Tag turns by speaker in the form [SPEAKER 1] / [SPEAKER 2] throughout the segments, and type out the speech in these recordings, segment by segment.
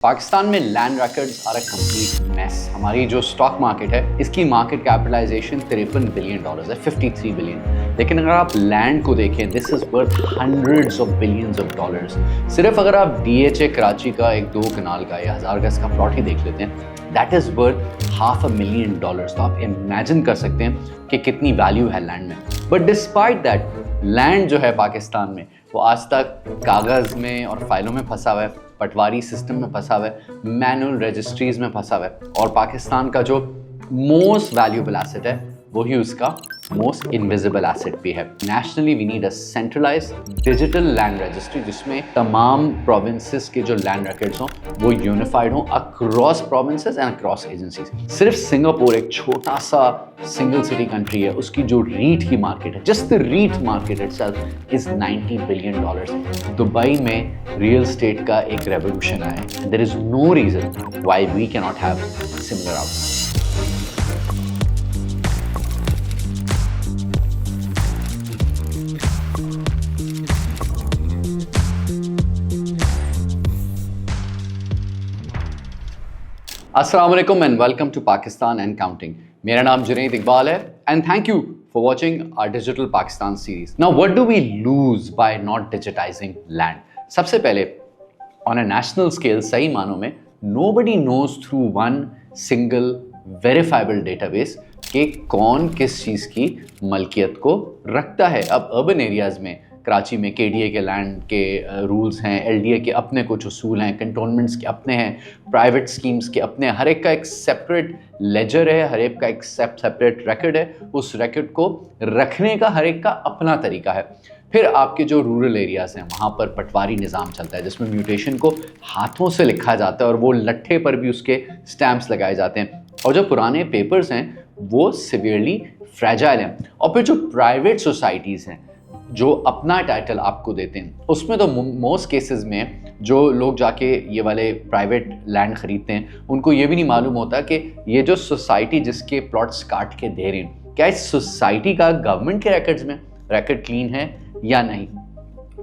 [SPEAKER 1] पाकिस्तान में land records are a complete mess. हमारी जो स्टॉक मार्केट है इसकी मार्केट कैपिटलाइजेशन $53 बिलियन है, 53 बिलियन। लेकिन अगर आप लैंड को देखें, this is worth hundreds of billions of dollars. सिर्फ अगर आप DHA कराची का एक 2 कनाल का या 1000 गज का प्लॉट ही देख लेते हैं, दैट इज वर्थ $500,000। तो आप इमेजिन कर सकते हैं कि कितनी वैल्यू है लैंड में। बट डिस्पाइट दैट, लैंड जो है पाकिस्तान में वो आज तक कागज़ में और फाइलों में फंसा हुआ है, पटवारी सिस्टम में फंसा हुआ है, मैनुअल रजिस्ट्रीज में फंसा हुआ है। और पाकिस्तान का जो मोस्ट वैल्यूएबल एसेट है वही उसका मोस्ट इनविजिबल एसेट भी है। Nationally we need a centralised digital land registry जिसमें तमाम प्रोविंसेस के जो लैंड रिकॉर्ड्स हों वो यूनिफाइड हों across provinces and across agencies. सिर्फ सिंगापुर एक छोटा सा सिंगल सिटी कंट्री है, उसकी जो रीट की मार्केट है, just the REIT market itself is $90 billion. Dubai में रियल एस्टेट का एक रेवोल्यूशन आया है। There is no reason why we can not have similar outcomes. अस्सलाम वालेकुम and welcome to Pakistan and counting. मेरा नाम जुनैद इकबाल है and thank you for watching our digital Pakistan series. Now what do we lose by not digitising land? सबसे पहले, on a national scale सही मानों में nobody knows through one single verifiable database कि कौन किस चीज़ की मलकियत को रखता है। अब अर्बन एरियाज़ में कराची में KDA के लैंड के रूल्स हैं, LDA के अपने कुछ उसूल हैं, कंटोनमेंट्स के अपने हैं, प्राइवेट स्कीम्स के अपने, हर एक का एक सेपरेट लेजर है, हर एक का एक सेपरेट रिकॉर्ड है। उस रिकॉर्ड को रखने का हर एक का अपना तरीका है। फिर आपके जो रूरल एरियाज़ हैं वहाँ पर पटवारी निज़ाम चलता है जिसमें म्यूटेशन को हाथों से लिखा जाता है और वो लट्ठे पर भी उसके स्टैम्प्स लगाए जाते हैं। और जो पुराने पेपर्स हैं वो सिवियरली फ्रेजाइल हैं। और फिर जो प्राइवेट सोसाइटीज़ हैं जो अपना टाइटल आपको देते हैं, उसमें तो मोस्ट केसेस में जो लोग जाके ये वाले प्राइवेट लैंड ख़रीदते हैं उनको ये भी नहीं मालूम होता कि ये जो सोसाइटी जिसके प्लॉट्स काट के दे रहे हैं, क्या इस सोसाइटी का गवर्नमेंट के रिकॉर्ड्स में रिकॉर्ड क्लीन है या नहीं।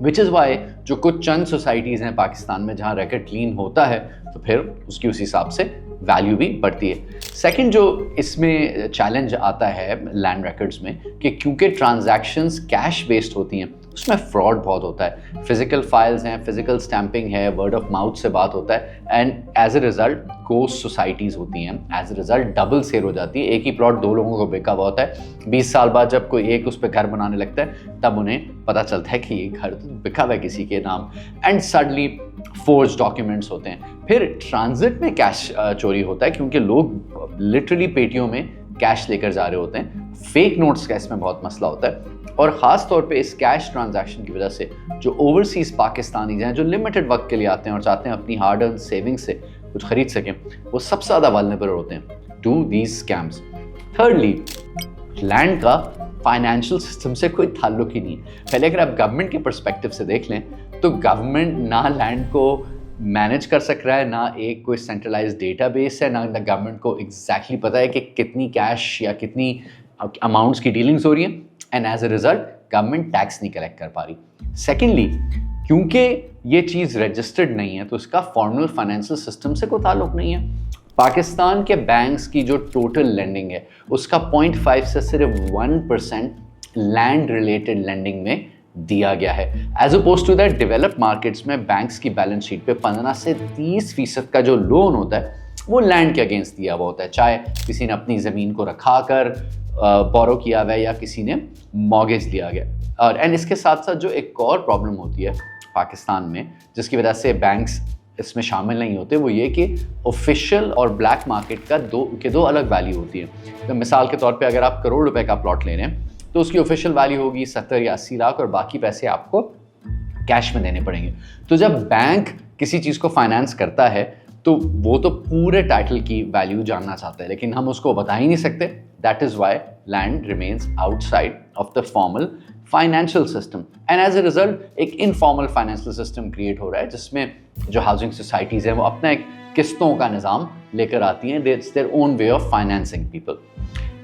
[SPEAKER 1] विच इज़ वाई जो कुछ चंद सोसाइटीज़ हैं पाकिस्तान में जहाँ रिकॉर्ड क्लीन होता है तो फिर उसकी उस हिसाब से वैल्यू भी बढ़ती है। सेकंड जो इसमें चैलेंज आता है लैंड रिकॉर्ड्स में कि क्योंकि ट्रांजैक्शंस कैश बेस्ड होती हैं उसमें फ्रॉड बहुत होता है। फिजिकल फाइल्स हैं, फिजिकल स्टैंपिंग है, वर्ड ऑफ माउथ से बात होता है and as a result ghost societies होती हैं। As a result double sale हो जाती है। एक ही प्लॉट 2 लोगों को बिका हुआ होता है, 20 साल बाद जब कोई एक उस पर घर बनाने लगता है तब उन्हें पता चलता है कि ये घर तो बिका हुआ है किसी के नाम, एंड सडनली फोर्ज डॉक्यूमेंट्स होते हैं। फिर ट्रांजिट में कैश चोरी होता है क्योंकि लोग लिटरली पेटियों में कैश लेकर जा रहे होते हैं। फेक नोट्स का इसमें बहुत मसला होता है और ख़ास तौर पे इस कैश ट्रांजैक्शन की वजह से जो ओवरसीज़ पाकिस्तानीज़ हैं जो लिमिटेड वक्त के लिए आते हैं और चाहते हैं अपनी हार्ड अर्न सेविंग्स से कुछ खरीद सकें, वो सबसे ज़्यादा वल्नरेबल होते हैं to these scams. Thirdly, land का फाइनेंशियल सिस्टम से कोई ताल्लुक ही नहीं है। पहले अगर आप गवर्नमेंट के पर्सपेक्टिव से देख लें तो गवर्नमेंट ना लैंड को मैनेज कर सक रहा है, ना एक कोई सेंट्रलाइज्ड डेटाबेस है, ना गवर्नमेंट को एग्जैक्टली पता है कि कितनी कैश या कितनी अमाउंट्स की डीलिंग्स हो रही हैं and as a result government tax नहीं कलेक्ट कर पा रही। सेकेंडली, क्योंकि ये चीज़ रजिस्टर्ड नहीं है तो इसका फॉर्मल फाइनेंशियल सिस्टम से कोई ताल्लुक नहीं है। पाकिस्तान के बैंक्स की जो टोटल लेंडिंग है उसका 0.5 से सिर्फ 1% लैंड रिलेटेड लेंडिंग में दिया गया है। As opposed to that developed markets में बैंक्स की बैलेंस शीट पे 15 से 30% का जो लोन होता है वो लैंड के अगेंस्ट दिया हुआ होता है, चाहे किसी ने अपनी ज़मीन को रखा कर बोरो किया हुआ है या किसी ने मॉर्गेज लिया गया। और एंड इसके साथ साथ जो एक और प्रॉब्लम होती है पाकिस्तान में जिसकी वजह से बैंक्स इसमें शामिल नहीं होते, वो ये कि ऑफिशियल और ब्लैक मार्केट का दो अलग वैल्यू होती है। तो मिसाल के तौर पे अगर आप करोड़ रुपए का प्लॉट ले रहे हैं तो उसकी ऑफिशियल वैल्यू होगी 70 या 80 लाख और बाकी पैसे आपको कैश में देने पड़ेंगे। तो जब बैंक किसी चीज़ को फाइनेंस करता है तो वो तो पूरे टाइटल की वैल्यू जानना चाहता है, लेकिन हम उसको बता ही नहीं सकते। That is why land remains outside of the formal financial system and as a result एक इनफॉर्मल फाइनेंशियल सिस्टम क्रिएट हो रहा है जिसमें जो हाउसिंग सोसाइटीज़ हैं वो अपना एक किस्तों का निज़ाम लेकर आती हैं। It's their own way of financing people.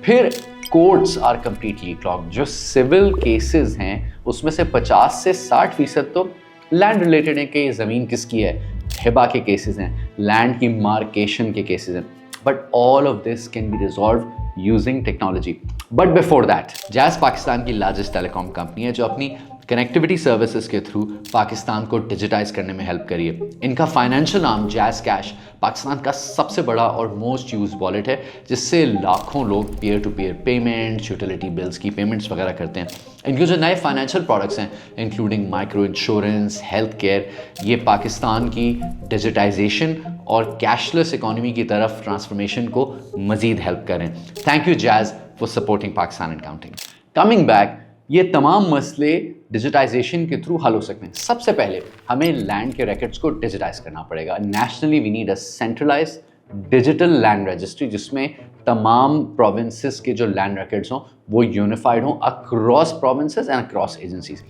[SPEAKER 1] फिर कोर्ट्स आर कम्प्लीटली क्लॉग्ड। जो सिविल केसेस हैं उसमें से 50 से 60% तो लैंड रिलेटेड है कि ज़मीन किसकी है, हिबा के केसेस हैं, लैंड की मार्केशन के केसेस हैं, but all of this can be resolve using technology. But before that, jazz Pakistan की लार्जेस्ट टेलीकॉम कंपनी है जो अपनी कनेक्टिविटी सर्विसेज के थ्रू पाकिस्तान को डिजिटाइज करने में हेल्प करी है। इनका financial arm jazz cash Pakistan का सबसे बड़ा और मोस्ट यूज वॉलेट है, जिससे लाखों लोग peer to peer payments, utility bills की पेमेंट्स वगैरह करते हैं। इनके जो नए फाइनेंशियल प्रोडक्ट्स हैं including micro insurance, health care, ये पाकिस्तान की डिजिटाइजेशन और कैशलेस इकोनॉमी की तरफ ट्रांसफॉर्मेशन को मजीद हेल्प करें। Thank you jazz for supporting Pakistan and counting. Coming back, ये तमाम मसले डिजिटाइजेशन के थ्रू हल हो सकते हैं। सबसे पहले हमें लैंड के रिकॉर्ड्स को डिजिटाइज करना पड़ेगा। Nationally we need a centralised digital land registry, जिसमें तमाम प्रोविंसेस के जो लैंड रिकॉर्ड्स हों वो यूनिफाइड हों across provinces and across agencies.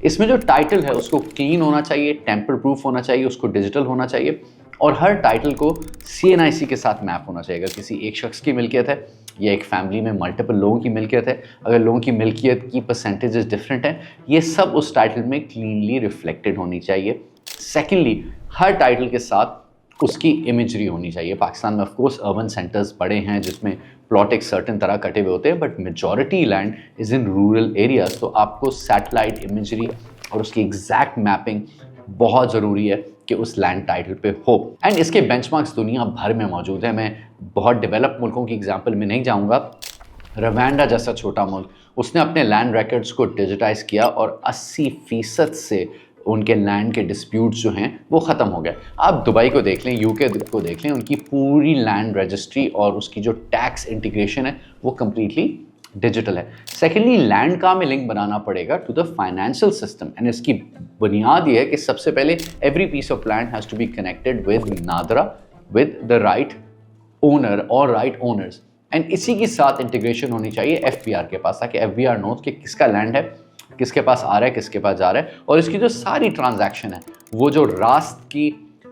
[SPEAKER 1] इसमें जो टाइटल है उसको क्लीन होना चाहिए, टेम्पर प्रूफ होना चाहिए, उसको डिजिटल होना चाहिए, और हर टाइटल को CNIC के साथ मैप होना चाहिए। अगर किसी एक शख्स की मिल्कियत है या एक फैमिली में मल्टीपल लोगों की मिल्कियत है, अगर लोगों की मिल्कियत की परसेंटेजेस डिफरेंट हैं, ये सब उस टाइटल में क्लीनली रिफ्लेक्टेड होनी चाहिए। सेकेंडली, हर टाइटल के साथ उसकी इमेजरी होनी चाहिए। पाकिस्तान में ऑफकोर्स अर्बन सेंटर्स बड़े हैं जिसमें प्लॉट एक सर्टन तरह कटे हुए होते हैं, but majority land is in rural areas, तो आपको सैटेलाइट इमेजरी और उसकी एग्जैक्ट मैपिंग बहुत ज़रूरी है कि उस लैंड टाइटल पे हो। एंड इसके बेंचमार्क्स दुनिया भर में मौजूद है। मैं बहुत डेवलप मुल्कों की एग्जांपल में नहीं जाऊंगा। रवांडा जैसा छोटा मुल्क, उसने अपने लैंड रिकॉर्ड्स को डिजिटाइज किया और 80% से उनके लैंड के डिस्प्यूट्स जो हैं वो ख़त्म हो गए। आप दुबई को देख लें, UK को देख लें, उनकी पूरी लैंड रजिस्ट्री और उसकी जो टैक्स इंटीग्रेशन है वो कम्प्लीटली डिजिटल है। सेकेंडली, लैंड का हमें लिंक बनाना पड़ेगा to the financial system, and इसकी बुनियाद ये है कि सबसे पहले every piece of land has to be connected with NADRA, with the right owner और राइट ओनर्स, एंड इसी के साथ इंटीग्रेशन होनी चाहिए FBR के पास, ताकि FBR नोट कि किसका लैंड है, किसके पास आ रहा है, किसके पास जा रहा है, और इसकी जो सारी ट्रांजैक्शन है वो जो रास्त की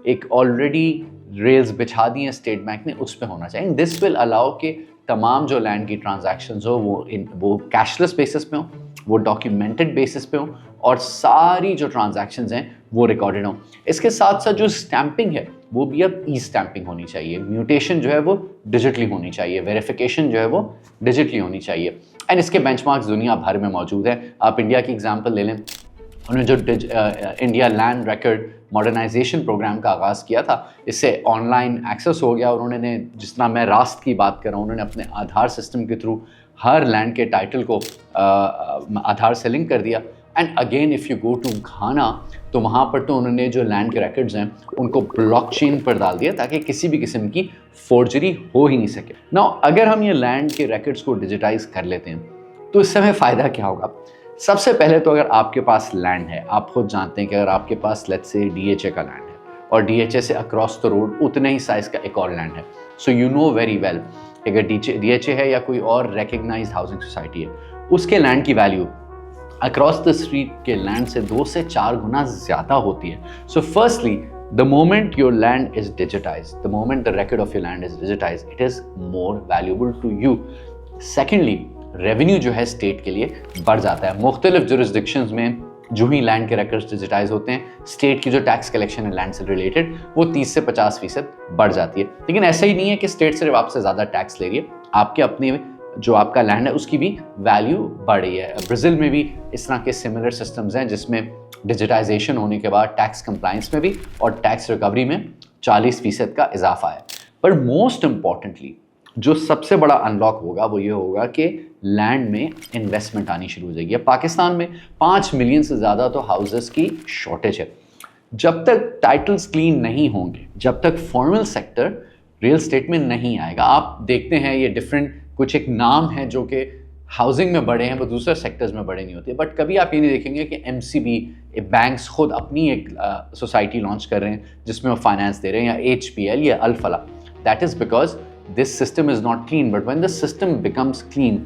[SPEAKER 1] एक ऑलरेडी रेल्स बिछा दी हैं स्टेट बैंक ने उस पर होना चाहिए। दिस विल अलाउ कि तमाम जो लैंड की ट्रांजैक्शंस हो वो कैशलेस बेसिस पे हो, वो डॉक्यूमेंटेड बेसिस पे हो, और सारी जो ट्रांजैक्शंस हैं वो रिकॉर्डेड हो। इसके साथ साथ जो स्टैंपिंग है वो भी अब स्टैंपिंग होनी चाहिए, म्यूटेशन जो है वो डिजिटली होनी चाहिए, वेरिफिकेशन जो है वो डिजिटली होनी चाहिए, एंड इसके बेंचमार्क्स दुनिया भर में मौजूद हैं। आप इंडिया की एग्जांपल ले लें, उन्होंने जो India land record modernisation programme का आगाज़ किया था, इससे ऑनलाइन एक्सेस हो गया। और उन्होंने, जिस तरह मैं रास्त की बात कर रहा हूँ, उन्होंने अपने आधार सिस्टम के थ्रू हर लैंड के टाइटल को आधार से लिंक कर दिया। And again if you go to Ghana, तो वहाँ पर तो उन्होंने जो लैंड के रिकॉर्ड्स हैं उनको ब्लॉकचेन पर डाल दिया ताकि किसी भी किस्म की फोर्जरी हो ही नहीं सके। नाउ अगर हम ये लैंड के रिकॉर्ड्स को डिजिटाइज कर लेते हैं तो इससे हमें फ़ायदा क्या होगा? सबसे पहले तो अगर आपके पास लैंड है, आप खुद जानते हैं कि अगर आपके पास लेट्स से DHA का लैंड है और DHA से अक्रॉस द रोड उतने ही साइज़ का एक और लैंड है, so you know very well अगर DHA है या कोई और रिकग्नाइज्ड हाउसिंग सोसाइटी है, उसके लैंड की वैल्यू अक्रॉस द स्ट्रीट के लैंड से 2 से 4 गुना ज़्यादा होती है। So firstly, the moment your land is digitized, the moment the record of your land is digitized, it is more valuable to you. Secondly, revenue जो है state के लिए बढ़ जाता है। मुख्तलिफ जुरिस्डिक्शंस में जो ही लैंड के रिकॉर्ड्स डिजिटाइज होते हैं, स्टेट की जो टैक्स कलेक्शन है लैंड से रिलेटेड वो 30 से 50% बढ़ जाती है। लेकिन ऐसा ही नहीं है कि स्टेट सिर्फ आपसे ज़्यादा टैक्स ले रही है, आपके अपने जो आपका लैंड है उसकी भी वैल्यू बढ़ रही है। ब्राज़ील में भी इस तरह के सिमिलर सिस्टम्स हैं जिसमें डिजिटाइजेशन होने के बाद टैक्स कंप्लायंस में भी और टैक्स रिकवरी में 40% का इजाफा है। पर मोस्ट इम्पॉर्टेंटली जो सबसे बड़ा अनलॉक होगा वो ये होगा कि लैंड में इन्वेस्टमेंट आनी शुरू हो जाएगी। पाकिस्तान में 5 मिलियन से ज़्यादा तो हाउसेस की शॉर्टेज है। जब तक टाइटल्स क्लीन नहीं होंगे, जब तक फॉर्मल सेक्टर रियल स्टेट में नहीं आएगा, आप देखते हैं ये डिफरेंट कुछ एक नाम है जो कि हाउसिंग में बड़े हैं वो दूसरे सेक्टर्स में बड़े नहीं होते, बट कभी आप ये नहीं देखेंगे कि MCB बैंक्स खुद अपनी एक सोसाइटी लॉन्च कर रहे हैं जिसमें वो फाइनेंस दे रहे हैं, या HPL या अल-फला। That is because this system is not clean, but when the system becomes clean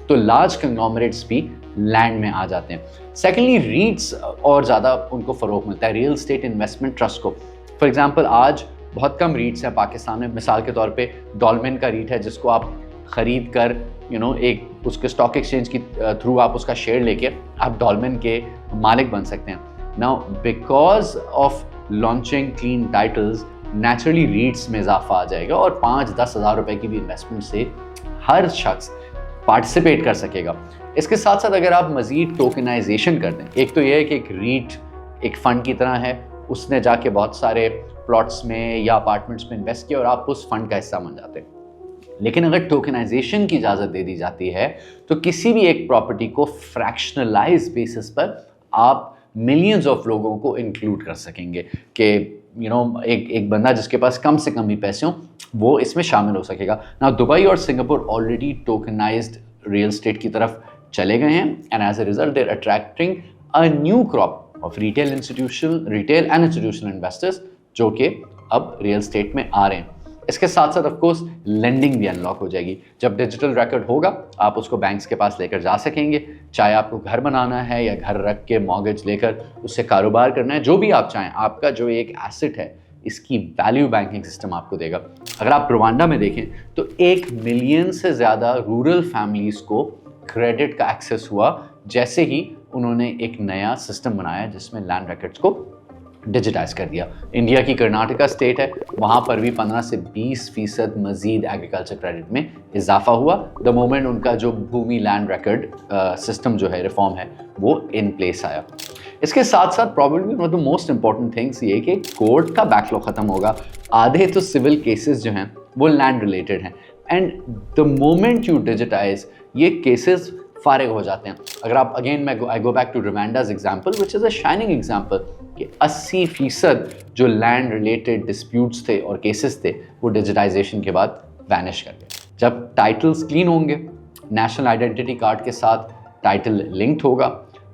[SPEAKER 1] तो लार्ज कंग्लोमरेट्स भी लैंड में आ जाते हैं। सेकेंडली, रीट्स और ज़्यादा उनको फ़रोग मिलता है, रियल स्टेट इन्वेस्टमेंट ट्रस्ट को। फॉर एग्जाम्पल, आज बहुत कम रीट्स हैं पाकिस्तान में। मिसाल के तौर पे डॉलमेन का रीट है जिसको आप ख़रीद कर एक उसके स्टॉक एक्सचेंज की थ्रू आप उसका शेयर लेके आप डॉलमेन के मालिक बन सकते हैं। Now because of launching clean titles, naturally रीट्स में इजाफा आ जाएगा और 5-10 हज़ार रुपए की भी इन्वेस्टमेंट से हर शख्स पार्टिसिपेट कर सकेगा। इसके साथ साथ अगर आप मज़ीद टोकनाइजेशन कर दें, एक तो यह है कि एक रीट एक फ़ंड की तरह है, उसने जाके बहुत सारे प्लॉट्स में या अपार्टमेंट्स में इन्वेस्ट किया और आप उस फंड का हिस्सा बन जाते हैं। लेकिन अगर टोकनाइजेशन की इजाज़त दे दी जाती है तो किसी भी एक प्रॉपर्टी को फ्रैक्शनलाइज बेसिस पर आप मिलियंस ऑफ लोगों को इंक्लूड कर सकेंगे कि एक बंदा जिसके पास कम से कम भी पैसे हों वो इसमें शामिल हो सकेगा। ना दुबई और Singapore already tokenised real estate की तरफ चले गए हैं and as a result they're attracting a new crop of retail and institutional investors जो कि अब रियल स्टेट में आ रहे हैं। इसके साथ साथ ऑफ कोर्स लेंडिंग भी अनलॉक हो जाएगी। जब डिजिटल रिकॉर्ड होगा आप उसको बैंक्स के पास लेकर जा सकेंगे, चाहे आपको घर बनाना है या घर रख के मॉर्गेज लेकर उससे कारोबार करना है, जो भी आप चाहें, आपका जो एक एसेट है इसकी वैल्यू बैंकिंग सिस्टम आपको देगा। अगर आप रवांडा में देखें तो 1 मिलियन से ज़्यादा रूरल फैमिलीज़ को क्रेडिट का एक्सेस हुआ जैसे ही उन्होंने एक नया सिस्टम बनाया जिसमें लैंड रिकॉर्ड्स को डिजिटाइज कर दिया। इंडिया की कर्नाटका स्टेट है, वहाँ पर भी 15 से 20% मज़ीद एग्रीकल्चर क्रेडिट में इजाफा हुआ द मोमेंट उनका जो भूमि लैंड रिकॉर्ड सिस्टम जो है रिफॉर्म है वो इन प्लेस आया। इसके साथ साथ probably one of the most important things ये कि कोर्ट का बैकलॉग ख़त्म होगा। आधे तो सिविल केसेस जो हैं वो लैंड रिलेटेड हैं and the moment you digitise ये केसेस फारिग हो जाते हैं। अगर आप again I go back to Rwanda's example which is a shining example कि 80% जो लैंड रिलेटेड डिस्प्यूट्स थे और केसेस थे वो डिजिटाइजेशन के बाद वैनिश कर गए। जब टाइटल्स क्लीन होंगे, नेशनल आइडेंटिटी कार्ड के साथ टाइटल लिंक्ड होगा,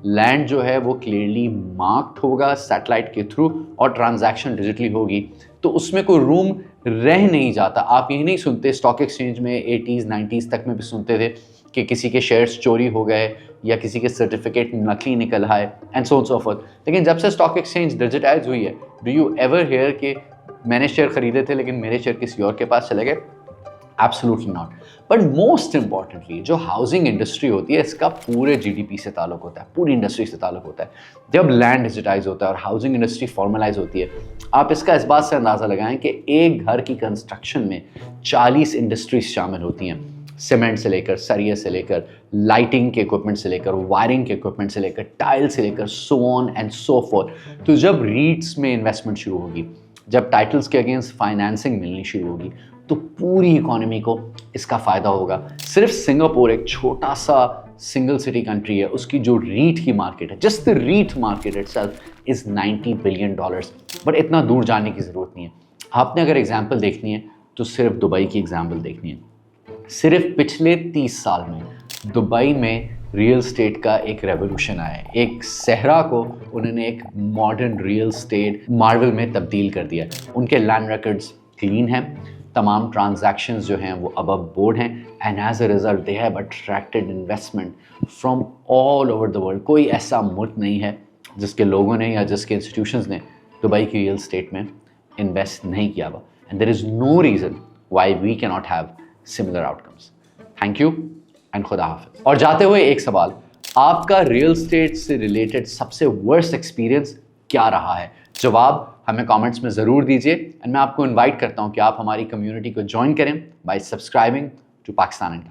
[SPEAKER 1] लैंड जो है वो क्लियरली मार्क्ड होगा सैटेलाइट के थ्रू और ट्रांजैक्शन डिजिटली होगी, तो उसमें कोई रूम रह नहीं जाता। आप यही नहीं सुनते, स्टॉक एक्सचेंज में 80s 90s तक में भी सुनते थे कि किसी के शेयर्स चोरी हो गए या किसी के सर्टिफिकेट नकली निकल आए and so on so forth. लेकिन जब से स्टॉक एक्सचेंज डिजिटाइज हुई है, डू यू एवर हियर कि मैंने शेयर खरीदे थे लेकिन मेरे शेयर किसी और के पास चले गए? Absolutely not. But most importantly जो हाउसिंग इंडस्ट्री होती है इसका पूरे जीडीपी से ताल्लुक होता है, पूरी इंडस्ट्री से ताल्लुक होता है। जब लैंड डिजिटाइज होता है और हाउसिंग इंडस्ट्री फॉर्मलाइज होती है, आप इसका इस बात से अंदाज़ा लगाएं कि एक घर की कंस्ट्रक्शन में 40 इंडस्ट्रीज शामिल होती हैं, सीमेंट से लेकर, सरिये से लेकर, लाइटिंग के इक्विपमेंट से लेकर, वायरिंग के इक्विपमेंट से लेकर, टाइल से लेकर, so on and so forth. तो जब रीट्स में इन्वेस्टमेंट शुरू होगी, जब टाइटल्स के अगेंस्ट फाइनेंसिंग मिलनी शुरू होगी, तो पूरी इकोनॉमी को इसका फ़ायदा होगा। सिर्फ सिंगापुर एक छोटा सा सिंगल सिटी कंट्री है, उसकी जो रीट की मार्केट है, just the REIT market itself is $90 billion. But इतना दूर जाने की ज़रूरत नहीं है। आपने अगर एग्जाम्पल देखनी है तो सिर्फ दुबई की एग्जाम्पल देखनी है। सिर्फ पिछले 30 साल में दुबई में रियल स्टेट का एक रेवोल्यूशन आया है। एक सहरा को उन्होंने एक मॉडर्न रियल स्टेट मार्वल में तब्दील कर दिया। उनके लैंड रिकॉर्ड्स क्लीन हैं, तमाम ट्रांजैक्शंस जो हैं वो अबव बोर्ड हैं and as a result they have attracted investment from all over the world. कोई ऐसा मुल्क नहीं है जिसके लोगों ने या जिसके इंस्टीट्यूशंस ने दुबई की रियल स्टेट में इन्वेस्ट नहीं किया हुआ and there is no reason why we can not have similar outcomes. Thank you and खुदा हाफिज। और जाते हुए एक सवाल, आपका रियल स्टेट से रिलेटेड सबसे वर्स्ट एक्सपीरियंस क्या रहा है? जवाब हमें कमेंट्स में ज़रूर दीजिए एंड मैं आपको इनवाइट करता हूं कि आप हमारी कम्युनिटी को ज्वाइन करें by subscribing to Pakistan and